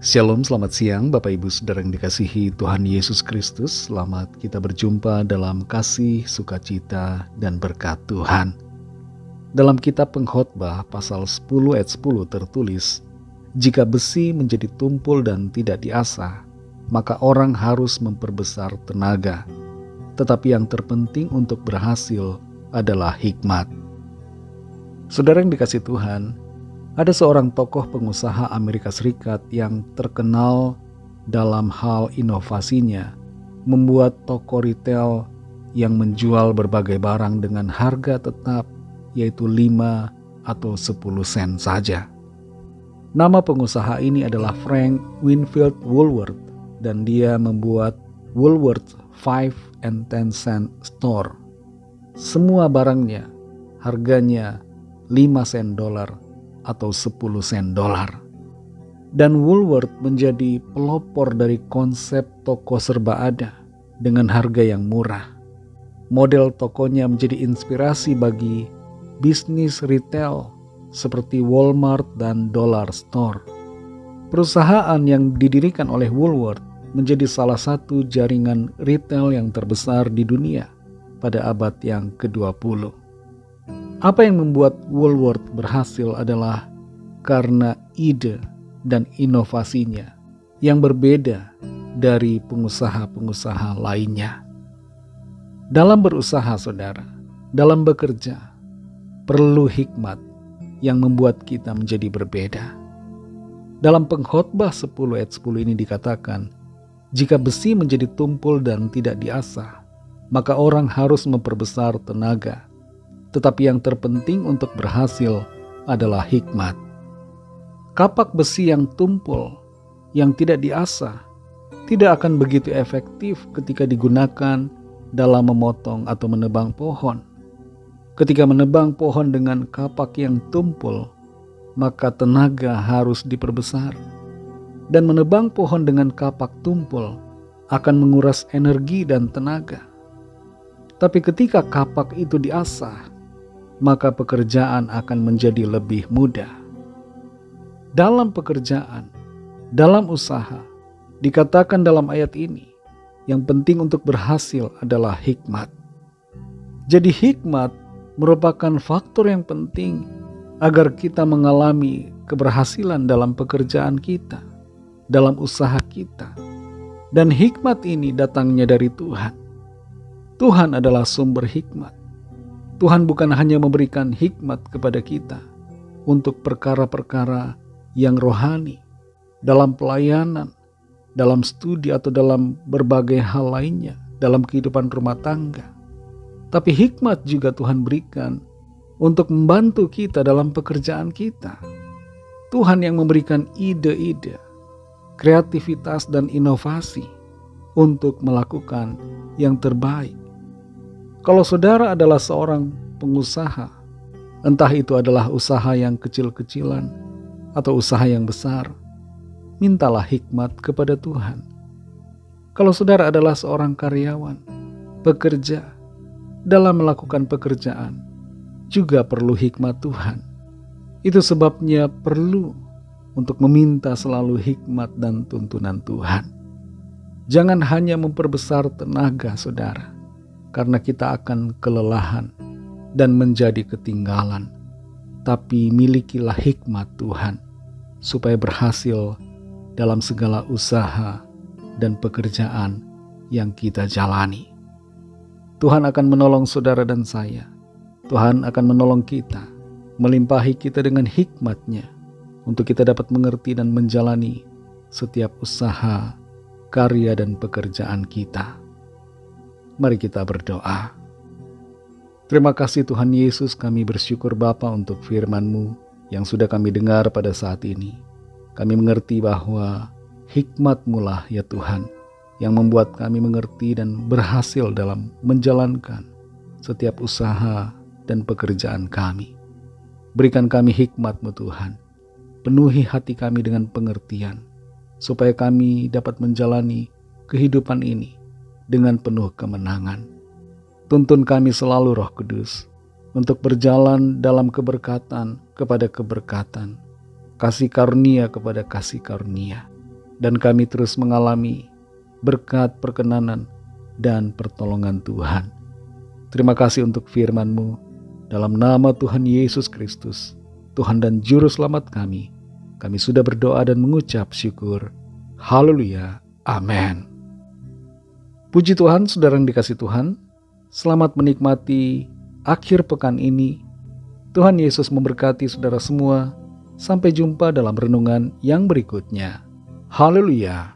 Shalom, selamat siang Bapak Ibu Saudara yang dikasihi Tuhan Yesus Kristus. Selamat kita berjumpa dalam kasih, sukacita, dan berkat Tuhan. Dalam kitab Pengkhotbah pasal 10 ayat 10 tertulis, "Jika besi menjadi tumpul dan tidak diasah, maka orang harus memperbesar tenaga. Tetapi yang terpenting untuk berhasil adalah hikmat." Saudara yang dikasihi Tuhan, ada seorang tokoh pengusaha Amerika Serikat yang terkenal dalam hal inovasinya, membuat toko retail yang menjual berbagai barang dengan harga tetap, yaitu 5 atau 10 sen saja. Nama pengusaha ini adalah Frank Winfield Woolworth, dan dia membuat Woolworth 5 and 10 cent store. Semua barangnya harganya 5 sen dolar atau 10 sen dolar. Dan Woolworth menjadi pelopor dari konsep toko serba ada dengan harga yang murah. Model tokonya menjadi inspirasi bagi bisnis retail seperti Walmart dan Dollar Store. Perusahaan yang didirikan oleh Woolworth menjadi salah satu jaringan retail yang terbesar di dunia pada abad yang ke-20. Apa yang membuat Woolworth berhasil adalah karena ide dan inovasinya yang berbeda dari pengusaha-pengusaha lainnya. Dalam berusaha, saudara, dalam bekerja, perlu hikmat yang membuat kita menjadi berbeda. Dalam Pengkhotbah 10 ayat 10 ini dikatakan, "Jika besi menjadi tumpul dan tidak diasah, maka orang harus memperbesar tenaga. Tetapi yang terpenting untuk berhasil adalah hikmat." Kapak besi yang tumpul, yang tidak diasah, tidak akan begitu efektif ketika digunakan dalam memotong atau menebang pohon. Ketika menebang pohon dengan kapak yang tumpul, maka tenaga harus diperbesar. Dan menebang pohon dengan kapak tumpul akan menguras energi dan tenaga. Tapi ketika kapak itu diasah, maka pekerjaan akan menjadi lebih mudah. Dalam pekerjaan, dalam usaha, dikatakan dalam ayat ini, yang penting untuk berhasil adalah hikmat. Jadi hikmat merupakan faktor yang penting agar kita mengalami keberhasilan dalam pekerjaan kita, dalam usaha kita. Dan hikmat ini datangnya dari Tuhan. Tuhan adalah sumber hikmat. Tuhan bukan hanya memberikan hikmat kepada kita untuk perkara-perkara yang rohani, dalam pelayanan, dalam studi atau dalam berbagai hal lainnya, dalam kehidupan rumah tangga. Tapi hikmat juga Tuhan berikan untuk membantu kita dalam pekerjaan kita. Tuhan yang memberikan ide-ide, kreativitas dan inovasi untuk melakukan yang terbaik. Kalau saudara adalah seorang pengusaha, entah itu adalah usaha yang kecil-kecilan atau usaha yang besar, mintalah hikmat kepada Tuhan. Kalau saudara adalah seorang karyawan, pekerja, dalam melakukan pekerjaan, juga perlu hikmat Tuhan. Itu sebabnya perlu untuk meminta selalu hikmat dan tuntunan Tuhan. Jangan hanya memperbesar tenaga, saudara, karena kita akan kelelahan dan menjadi ketinggalan. Tapi milikilah hikmat Tuhan, supaya berhasil dalam segala usaha dan pekerjaan yang kita jalani. Tuhan akan menolong saudara dan saya. Tuhan akan menolong kita, melimpahi kita dengan hikmat-Nya, untuk kita dapat mengerti dan menjalani setiap usaha, karya dan pekerjaan kita. Mari kita berdoa. Terima kasih Tuhan Yesus, kami bersyukur Bapa untuk firman-Mu yang sudah kami dengar pada saat ini. Kami mengerti bahwa hikmat-Mu lah ya Tuhan, yang membuat kami mengerti dan berhasil dalam menjalankan setiap usaha dan pekerjaan kami. Berikan kami hikmat-Mu Tuhan, penuhi hati kami dengan pengertian, supaya kami dapat menjalani kehidupan ini dengan penuh kemenangan. Tuntun kami selalu Roh Kudus untuk berjalan dalam keberkatan kepada keberkatan, kasih karunia kepada kasih karunia, dan kami terus mengalami berkat perkenanan dan pertolongan Tuhan. Terima kasih untuk firman-Mu. Dalam nama Tuhan Yesus Kristus, Tuhan dan Juru Selamat kami sudah berdoa dan mengucap syukur. Haleluya. Amin. Puji Tuhan, saudara yang dikasih Tuhan. Selamat menikmati akhir pekan ini. Tuhan Yesus memberkati saudara semua. Sampai jumpa dalam renungan yang berikutnya. Haleluya.